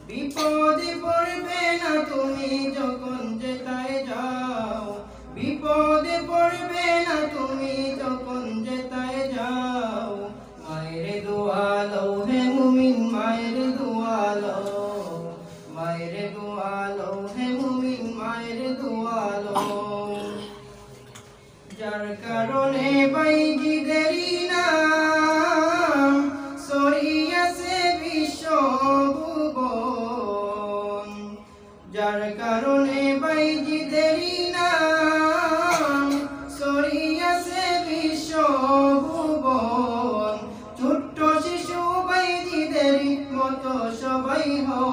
বিপদে পড়বে না তুমি যখন যেতায় যাও, বিপদে পড়বে না তুমি যখন যেতায় যাও। মায়ের দোয়া লও হে মুমিন, মায়ের দোয়া লও, মায়ের দোয়া লও হে মুমিন, মায়ের দোয়া লও। যার কারণে বাইজিদেরই নাম ছড়িয়েছে বিশ্বভুবন, যার কারণে বাইজিদেরই নাম ছড়িয়েছে বিশ্বভুবন। ছোট্ট শিশু বাইজিদেরই মতো সবাই হও,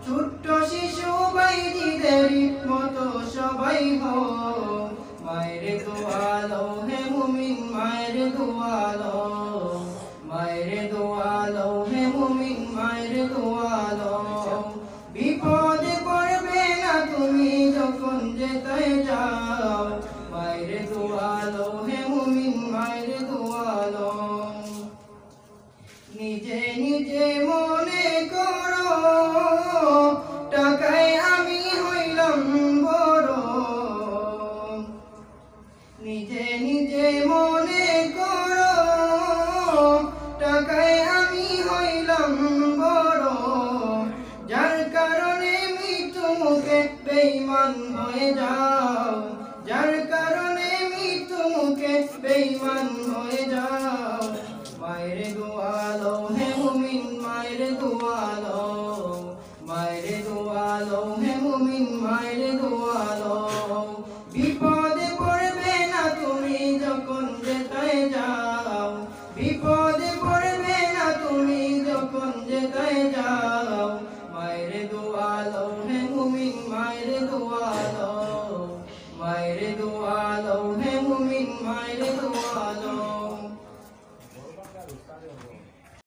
ছোট্ট শিশু বাইজিদেরই মতো সবাই হও। মায়ের দোয়া লও হে মুমিন, মায়ের দোয়া লও, মায়ের দোয়া লও হে মুমিন, মায়ের দোয়া লও। বিপদে পড়বে না তুমি যখন যেতায় যাও, মায়ের দোয়া লও হে মুমিন, মায়ের দোয়া লও। নিজে নিজে মনে করো টাকায় আমি হইলাম বড়, নিজে নিজে মনে করো টাকায় আমি হইলাম বড়। যার কারণে মৃত্যু মুখে বেঈমান হয়ে যাও, যার কারণে মৃত্যু মুখে বেঈমান হয়ে যাও। মায়ের দোয়া লও হে মুমিন, মায়ের দোয়া লও, মায়ের দোয়া লও হে মুমিন, মায়ের দোয়া লও। বিপদে পড়বে না তুমি যখন যেতায় যাও, বিপদে পড়বে না তুমি যখন যেতায় যাও। মায়ের দোয়া লও হে মুমিন, মায়ের দোয়া লও, মায়ের দোয়া লও হে মুমিন, মায়ের দোয়া লও।